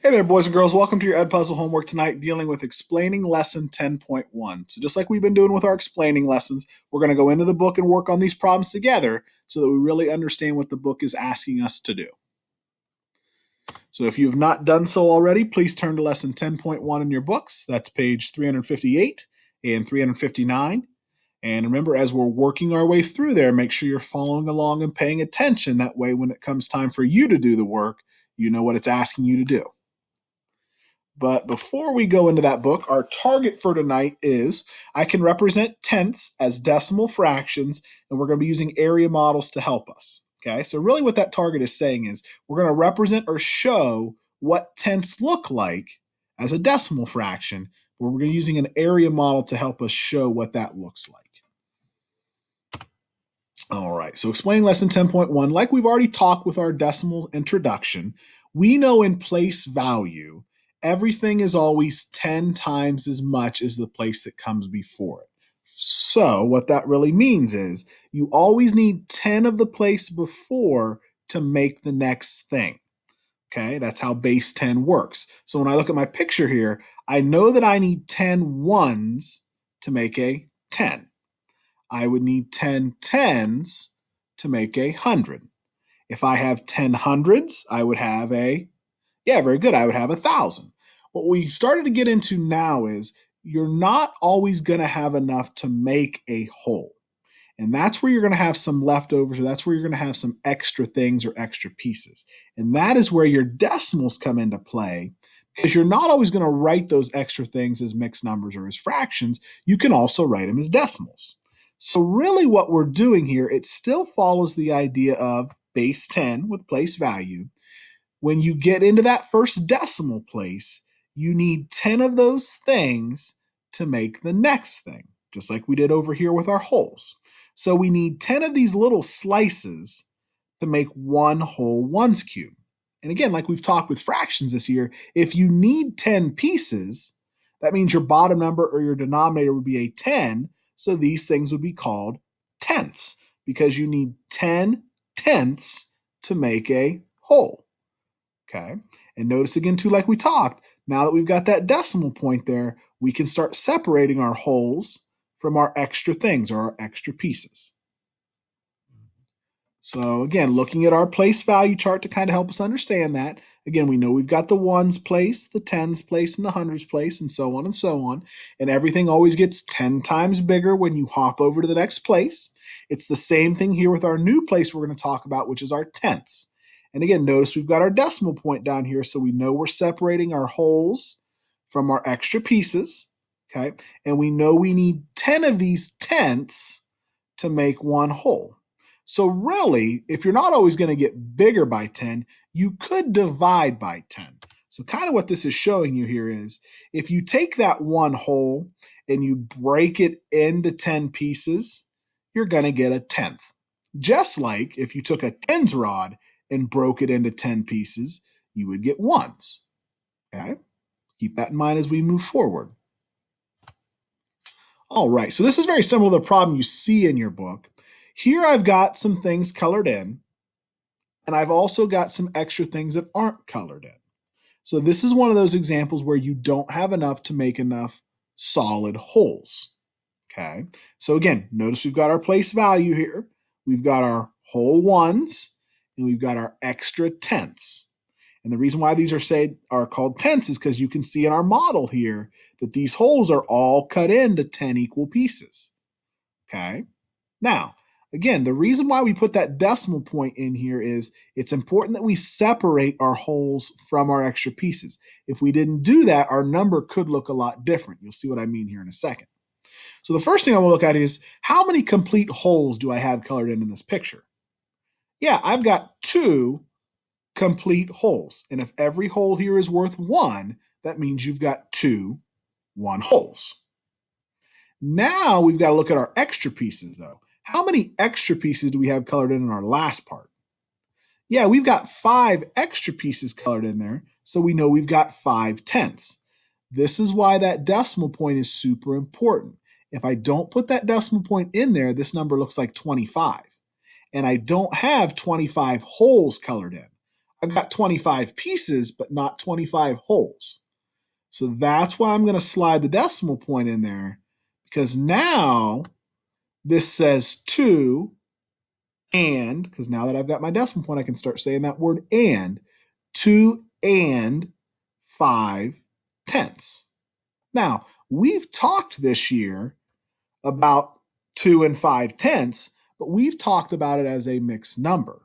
Hey there, boys and girls. Welcome to your Edpuzzle homework tonight, dealing with explaining lesson 10.1. So just like we've been doing with our explaining lessons, we're going to go into the book and work on these problems together so that we really understand what the book is asking us to do. So if you have not done so already, please turn to lesson 10.1 in your books. That's page 358 and 359. And remember, as we're working our way through there, make sure you're following along and paying attention. That way, when it comes time for you to do the work, you know what it's asking you to do. But before we go into that book, our target for tonight is I can represent tenths as decimal fractions, and we're going to be using area models to help us. Okay, so really what that target is saying is we're going to represent or show what tenths look like as a decimal fraction, but we're going to be using an area model to help us show what that looks like. All right, so explaining lesson 10.1, like we've already talked with our decimal introduction, we know in place value, everything is always 10 times as much as the place that comes before it. So what that really means is you always need 10 of the place before to make the next thing. Okay, that's how base 10 works. So when I look at my picture here, I know that I need 10 ones to make a 10. I would need 10 tens to make a 100. If I have 10 hundreds, I would have very good, I would have 1,000. What we started to get into now is you're not always going to have enough to make a whole. And that's where you're going to have some leftovers, or that's where you're going to have some extra things or extra pieces. And that is where your decimals come into play, because you're not always going to write those extra things as mixed numbers or as fractions. You can also write them as decimals. So really what we're doing here, it still follows the idea of base 10 with place value. When you get into that first decimal place, you need 10 of those things to make the next thing, just like we did over here with our wholes. So we need 10 of these little slices to make one whole ones cube. And again, like we've talked with fractions this year, if you need 10 pieces, that means your bottom number or your denominator would be a 10. So these things would be called tenths because you need 10 tenths to make a whole. Okay. And notice again, too, like we talked, now that we've got that decimal point there, we can start separating our wholes from our extra things or our extra pieces. So again, looking at our place value chart to kind of help us understand that. Again, we know we've got the ones place, the tens place, and the hundreds place, and so on and so on. And everything always gets 10 times bigger when you hop over to the next place. It's the same thing here with our new place we're going to talk about, which is our tenths. And again, notice we've got our decimal point down here, so we know we're separating our wholes from our extra pieces. Okay, and we know we need 10 of these tenths to make one whole. So really, if you're not always going to get bigger by 10, you could divide by 10. So kind of what this is showing you here is if you take that one whole and you break it into 10 pieces, you're going to get a tenth. Just like if you took a tens rod and broke it into 10 pieces, you would get ones. Okay? Keep that in mind as we move forward. All right, so this is very similar to the problem you see in your book. Here I've got some things colored in, and I've also got some extra things that aren't colored in. So this is one of those examples where you don't have enough to make enough solid wholes. Okay, so again, notice we've got our place value here. We've got our whole ones, and we've got our extra tenths. And the reason why these are called tenths is because you can see in our model here that these wholes are all cut into 10 equal pieces. Okay, now, again, the reason why we put that decimal point in here is it's important that we separate our wholes from our extra pieces. If we didn't do that, our number could look a lot different. You'll see what I mean here in a second. So the first thing I want to look at is how many complete wholes do I have colored in this picture? Yeah, I've got 2 complete wholes. And if every whole here is worth 1, that means you've got 2 1 wholes. Now we've got to look at our extra pieces though. How many extra pieces do we have colored in our last part? Yeah, we've got 5 extra pieces colored in there, so we know we've got 5 tenths. This is why that decimal point is super important. If I don't put that decimal point in there, this number looks like 25. And I don't have 25 wholes colored in. I've got 25 pieces, but not 25 holes. So that's why I'm going to slide the decimal point in there, because now this says 2 and, because now that I've got my decimal point, I can start saying that word and, 2 and 5 tenths. Now, we've talked this year about 2 and 5 tenths, but we've talked about it as a mixed number.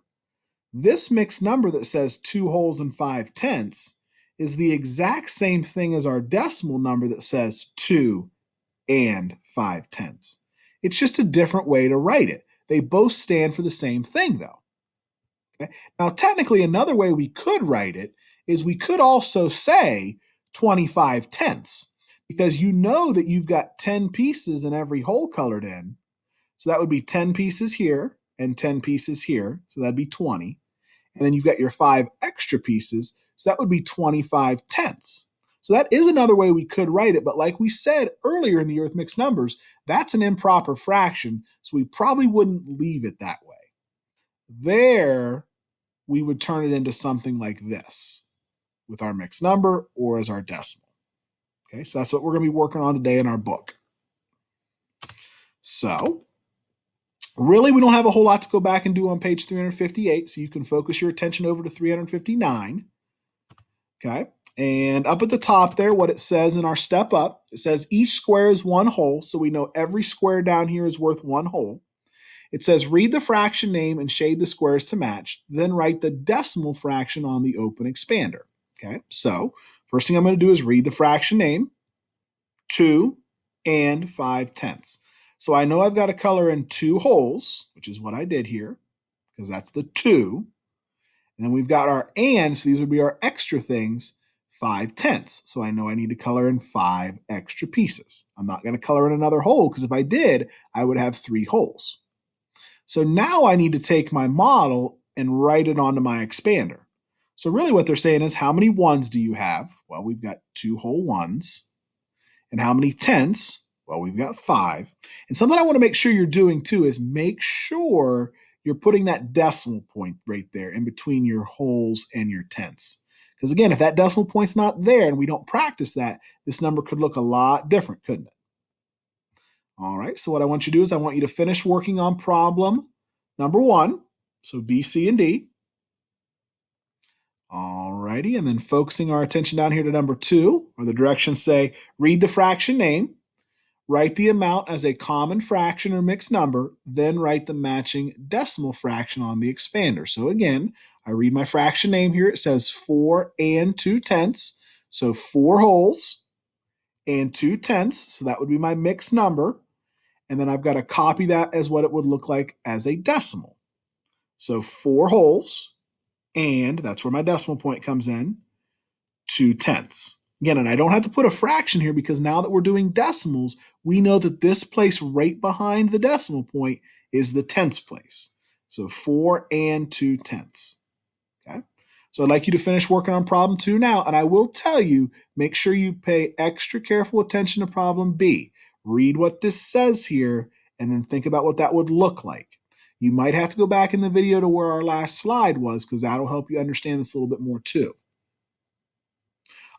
This mixed number that says 2 wholes and 5 tenths is the exact same thing as our decimal number that says 2 and 5 tenths. It's just a different way to write it. They both stand for the same thing, though. Okay? Now, technically, another way we could write it is we could also say 25 tenths, because you know that you've got 10 pieces in every hole colored in. So that would be 10 pieces here and 10 pieces here. So that'd be 20. And then you've got your 5 extra pieces. So that would be 25 tenths. So that is another way we could write it. But like we said earlier in the Earth Mixed Numbers, that's an improper fraction. So we probably wouldn't leave it that way. There, we would turn it into something like this with our mixed number or as our decimal. Okay, so that's what we're going to be working on today in our book. So really, we don't have a whole lot to go back and do on page 358, so you can focus your attention over to 359. Okay, and up at the top there, what it says in our step up, it says each square is 1 whole, so we know every square down here is worth 1 whole. It says read the fraction name and shade the squares to match, then write the decimal fraction on the open expander. Okay, so first thing I'm going to do is read the fraction name, 2 and 5 tenths. So I know I've got to color in 2 holes, which is what I did here, because that's the 2. And then we've got our and, so these would be our extra things, 5 tenths. So I know I need to color in 5 extra pieces. I'm not going to color in another hole, because if I did, I would have 3 holes. So now I need to take my model and write it onto my expander. So really what they're saying is, how many ones do you have? Well, we've got 2 whole ones. And how many tenths? Well, we've got 5. And something I want to make sure you're doing too is make sure you're putting that decimal point right there in between your wholes and your tenths. Because again, if that decimal point's not there and we don't practice that, this number could look a lot different, couldn't it? All right, so what I want you to do is I want you to finish working on problem number 1, so B, C, and D. All righty, and then focusing our attention down here to number 2, where the directions say read the fraction name, write the amount as a common fraction or mixed number, then write the matching decimal fraction on the expander. So again, I read my fraction name here. It says 4 and 2 tenths, so 4 wholes and 2 tenths, so that would be my mixed number. And then I've got to copy that as what it would look like as a decimal. So 4 wholes, and that's where my decimal point comes in, 2 tenths. Again, and I don't have to put a fraction here, because now that we're doing decimals, we know that this place right behind the decimal point is the tenths place. So 4 and 2 tenths. Okay. So I'd like you to finish working on problem 2 now, and I will tell you, make sure you pay extra careful attention to problem B. Read what this says here, and then think about what that would look like. You might have to go back in the video to where our last slide was, because that'll help you understand this a little bit more too.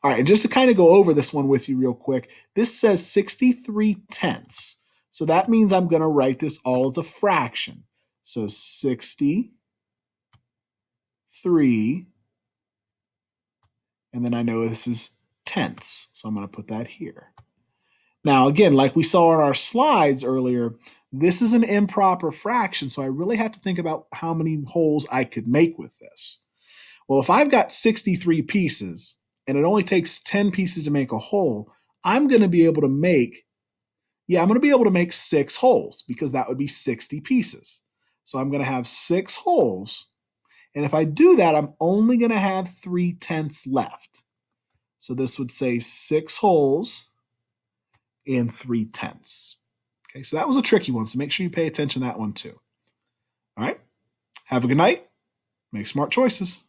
All right, and just to kind of go over this one with you real quick, this says 63 tenths. So that means I'm going to write this all as a fraction. So 63, and then I know this is tenths, so I'm going to put that here. Now, again, like we saw in our slides earlier, this is an improper fraction, so I really have to think about how many holes I could make with this. Well, if I've got 63 pieces, and it only takes 10 pieces to make a hole, I'm going to be able to make, I'm going to be able to make 6 holes, because that would be 60 pieces. So I'm going to have 6 holes, and if I do that, I'm only going to have 3 tenths left. So this would say 6 holes and 3 tenths. Okay, so that was a tricky one, so make sure you pay attention to that one too. All right, have a good night. Make smart choices.